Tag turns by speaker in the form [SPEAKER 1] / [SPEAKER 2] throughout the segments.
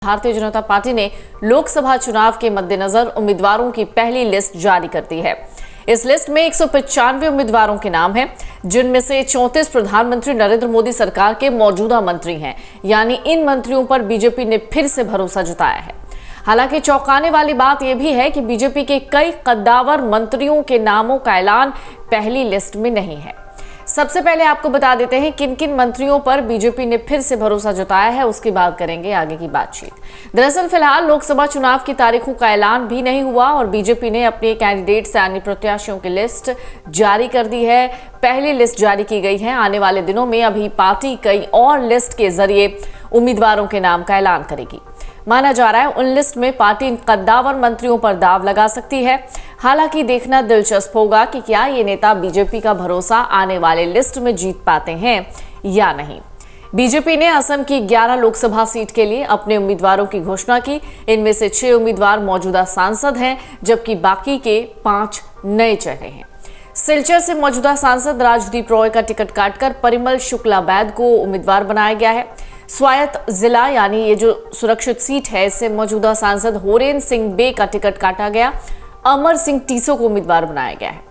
[SPEAKER 1] Bharatiya Janata party ने लोकसभा चुनाव के मद्देनजर उम्मीदवारों की पहली लिस्ट जारी कर दी है। इस लिस्ट में 195 उम्मीदवारों के नाम हैं, जिनमें से 34 प्रधानमंत्री नरेंद्र मोदी सरकार के मौजूदा मंत्री हैं। यानी इन मंत्रियों पर बीजेपी ने फिर से भरोसा जताया है। हालांकि चौंकाने वाली बात यह भी है कि बीजेपी के कई कद्दावर मंत्रियों के नामों का ऐलान पहली लिस्ट में नहीं है। सबसे पहले आपको बता देते हैं किन किन मंत्रियों पर बीजेपी ने फिर से भरोसा जताया है, उसके बाद करेंगे आगे की बातचीत। दरअसल फिलहाल लोकसभा चुनाव की तारीखों का ऐलान भी नहीं हुआ और बीजेपी ने अपने कैंडिडेट्स यानी प्रत्याशियों की लिस्ट जारी कर दी है। पहली लिस्ट जारी की गई है। आने वाले दिनों में अभी पार्टी कई और लिस्ट के जरिए उम्मीदवारों के नाम का ऐलान करेगी। माना जा रहा है उन लिस्ट में पार्टी इन कद्दावर मंत्रियों पर दाव लगा सकती है। हालांकि देखना दिलचस्प होगा कि क्या ये नेता बीजेपी का भरोसा आने वाले लिस्ट में जीत पाते हैं या नहीं। बीजेपी ने असम की 11 लोकसभा सीट के लिए अपने उम्मीदवारों की घोषणा की। इनमें से 6 उम्मीदवार मौजूदा सांसद हैं, जबकि बाकी के 5 नए चेहरे हैं। सिलचर से मौजूदा सांसद राजदीप रॉय का टिकट काटकर परिमल शुक्लाबैद को उम्मीदवार बनाया गया है। स्वायत्त जिला यानी ये जो सुरक्षित सीट है, इससे मौजूदा सांसद होरेन सिंह बे का टिकट काटा गया। अमर सिंह टीसो को उम्मीदवार बनाया गया है।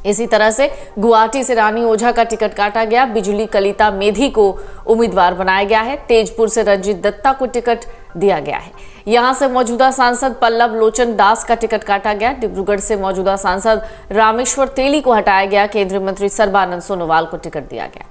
[SPEAKER 1] इसी तरह से गुवाहाटी से रानी ओझा का टिकट काटा गया। बिजुली कलिता मेधी को उम्मीदवार बनाया गया है। तेजपुर से रंजीत दत्ता को टिकट दिया गया है। यहां से मौजूदा सांसद पल्लव लोचन दास का टिकट काटा गया। डिब्रूगढ़ से मौजूदा सांसद रामेश्वर तेली को हटाया गया। केंद्रीय मंत्री सर्बानंद सोनोवाल को टिकट दिया गया।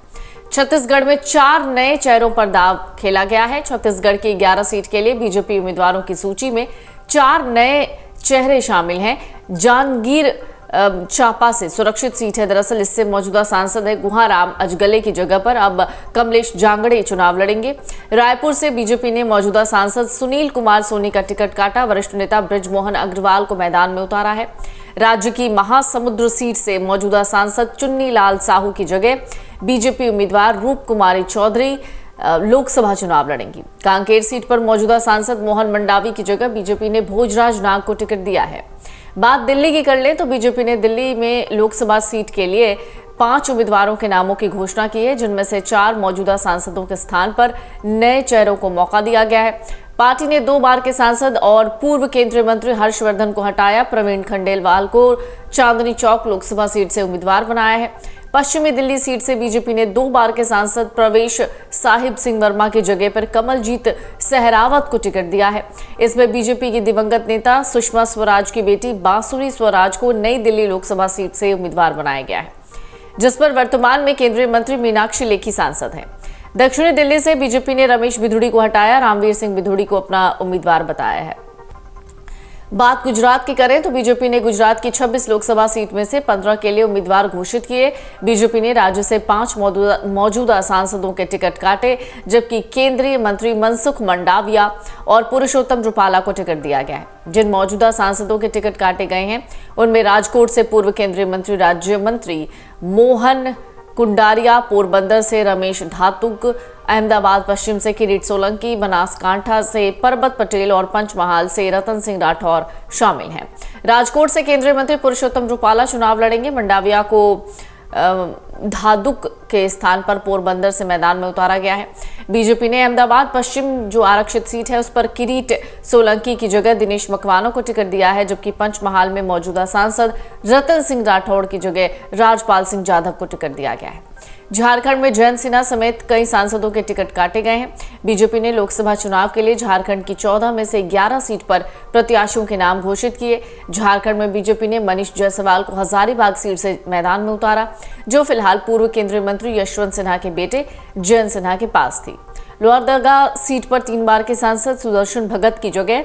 [SPEAKER 1] छत्तीसगढ़ में 4 नए चेहरों पर दाव खेला गया है। छत्तीसगढ़ की 11 सीट के लिए बीजेपी उम्मीदवारों की सूची में 4 नए चेहरे शामिल हैं। जांजगीर चांपा से सुरक्षित सीट है। दरअसल इससे मौजूदा सांसद है गुहाराम अजगले की जगह पर अब कमलेश जांगड़े चुनाव लड़ेंगे। रायपुर से बीजेपी ने मौजूदा सांसद सुनील कुमार सोनी का टिकट काटा। वरिष्ठ नेता बृजमोहन अग्रवाल को मैदान में उतारा है। राज्य की महासमुंद सीट से मौजूदा सांसद चुन्नी लाल साहू की जगह बीजेपी उम्मीदवार रूप कुमारी चौधरी लोकसभा चुनाव लड़ेंगी। कांकेर सीट पर मौजूदा सांसद मोहन मंडावी की जगह बीजेपी ने भोजराज नाग को टिकट दिया है। बात दिल्ली की कर लें तो बीजेपी ने दिल्ली में लोकसभा सीट के लिए 5 उम्मीदवारों के नामों की घोषणा की है, जिनमें से 4 मौजूदा सांसदों के स्थान पर नए चेहरों को मौका दिया गया है। पार्टी ने 2 बार के सांसद और पूर्व केंद्रीय मंत्री हर्षवर्धन को हटाया। प्रवीण खंडेलवाल को चांदनी चौक लोकसभा सीट से उम्मीदवार बनाया है। पश्चिमी दिल्ली सीट से बीजेपी ने 2 बार के सांसद प्रवेश साहिब सिंह वर्मा की जगह पर कमलजीत सहरावत को टिकट दिया है। इसमें बीजेपी की दिवंगत नेता सुषमा स्वराज की बेटी बांसुरी स्वराज को नई दिल्ली लोकसभा सीट से उम्मीदवार बनाया गया है, जिस पर वर्तमान में केंद्रीय मंत्री मीनाक्षी लेखी सांसद हैं। दक्षिणी दिल्ली से बीजेपी ने रमेश बिधूड़ी को हटाया। रामवीर सिंह बिधूड़ी को अपना उम्मीदवार बताया है। बात गुजरात की करें तो बीजेपी ने गुजरात की 26 लोकसभा सीट में से 15 के लिए उम्मीदवार घोषित किए। बीजेपी ने राज्य से 5 मौजूदा सांसदों के टिकट काटे, जबकि केंद्रीय मंत्री मनसुख मंडाविया और पुरुषोत्तम रूपाला को टिकट दिया गया है। जिन मौजूदा सांसदों के टिकट काटे गए हैं उनमें राजकोट से पूर्व केंद्रीय मंत्री राज्य मंत्री मोहन कुंडारिया, पोरबंदर से रमेश धातुक, अहमदाबाद पश्चिम से किरीट सोलंकी, बनासकांठा से परबत पटेल और पंचमहाल से रतन सिंह राठौर शामिल हैं। राजकोट से केंद्रीय मंत्री पुरुषोत्तम रूपाला चुनाव लड़ेंगे। मंडाविया को धादुक के स्थान पर पोरबंदर से मैदान में उतारा गया है। बीजेपी ने अहमदाबाद पश्चिम जो आरक्षित सीट है उस पर किरीट सोलंकी की जगह दिनेश मकवाना को टिकट दिया है, जबकि पंचमहाल में मौजूदा सांसद रतन सिंह राठौड़ की जगह राजपाल सिंह जाधव को टिकट दिया गया है। झारखंड में जयंत सिन्हा समेत कई सांसदों के टिकट काटे गए हैं। बीजेपी ने लोकसभा चुनाव के लिए झारखंड की 14 में से 11 सीट पर प्रत्याशियों के नाम घोषित किए। झारखंड में बीजेपी ने मनीष जायसवाल को हजारीबाग सीट से मैदान में उतारा, जो फिलहाल पूर्व केंद्रीय मंत्री यशवंत सिन्हा के बेटे जयंत सिन्हा के पास थी। लोहरदगा सीट पर 3 बार के सांसद सुदर्शन भगत की जगह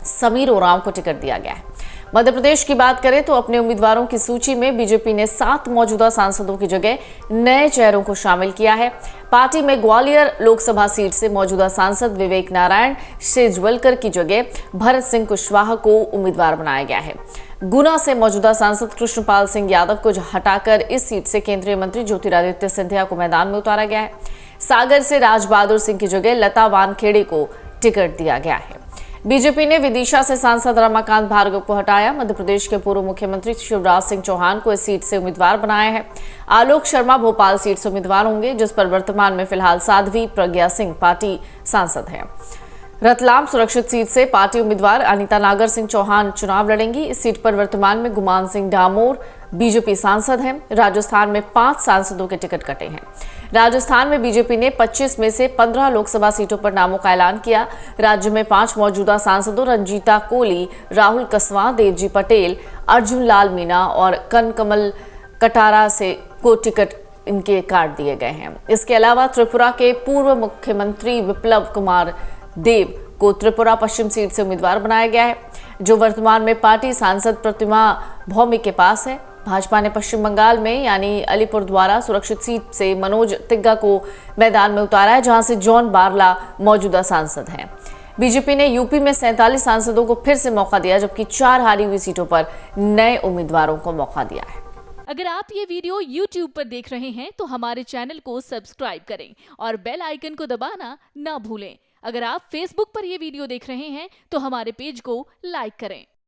[SPEAKER 1] समीर ओरांव को टिकट दिया गया है। मध्य प्रदेश की बात करें तो अपने उम्मीदवारों की सूची में बीजेपी ने 7 मौजूदा सांसदों की जगह नए चेहरों को शामिल किया है। पार्टी में ग्वालियर लोकसभा सीट से मौजूदा सांसद विवेक नारायण शेजवलकर की जगह भरत सिंह कुशवाहा को उम्मीदवार बनाया गया है। गुना से मौजूदा सांसद कृष्णपाल सिंह यादव को हटाकर इस सीट से केंद्रीय मंत्री ज्योतिरादित्य सिंधिया को मैदान में उतारा गया है। सागर से राज बहादुर सिंह की जगह लता वानखेड़े को टिकट दिया गया है। बीजेपी ने विदिशा से सांसद रमाकांत भार्गव को हटाया। मध्य प्रदेश के पूर्व मुख्यमंत्री शिवराज सिंह चौहान को इस सीट से उम्मीदवार बनाया है। आलोक शर्मा भोपाल सीट से उम्मीदवार होंगे, जिस पर वर्तमान में फिलहाल साध्वी प्रज्ञा सिंह पार्टी सांसद हैं। रतलाम सुरक्षित सीट से पार्टी उम्मीदवार अनीता नागर सिंह चौहान चुनाव लड़ेंगी। इस सीट पर वर्तमान में गुमान सिंह डामोर बीजेपी सांसद हैं। राजस्थान में 5 सांसदों के टिकट कटे हैं। राजस्थान में बीजेपी ने 25 में से 15 लोकसभा सीटों पर नामों का ऐलान किया। राज्य में 5 मौजूदा सांसदों रंजीता कोली, राहुल कसवां, देवजी पटेल, अर्जुन लाल मीणा और कनकमल कटारा से को टिकट इनके काट दिए गए हैं। इसके अलावा त्रिपुरा के पूर्व मुख्यमंत्री विप्लव कुमार देव को त्रिपुरा पश्चिम सीट से उम्मीदवार बनाया गया है, जो वर्तमान में पार्टी सांसद प्रतिमा भौमिक के पास है। भाजपा ने पश्चिम बंगाल में यानी अलीपुरद्वारा सुरक्षित सीट से मनोज तिग्गा को मैदान में उतारा है, जहां से जॉन बारला मौजूदा सांसद हैं। बीजेपी ने यूपी में 47 सांसदों को फिर से मौका दिया, जबकि 4 हारी हुई सीटों पर नए उम्मीदवारों को मौका दिया है।
[SPEAKER 2] अगर आप ये वीडियो YouTube पर देख रहे हैं तो हमारे चैनल को सब्सक्राइब करें और बेल आइकन को दबाना ना भूलें। अगर आप Facebook पर ये वीडियो देख रहे हैं तो हमारे पेज को लाइक करें।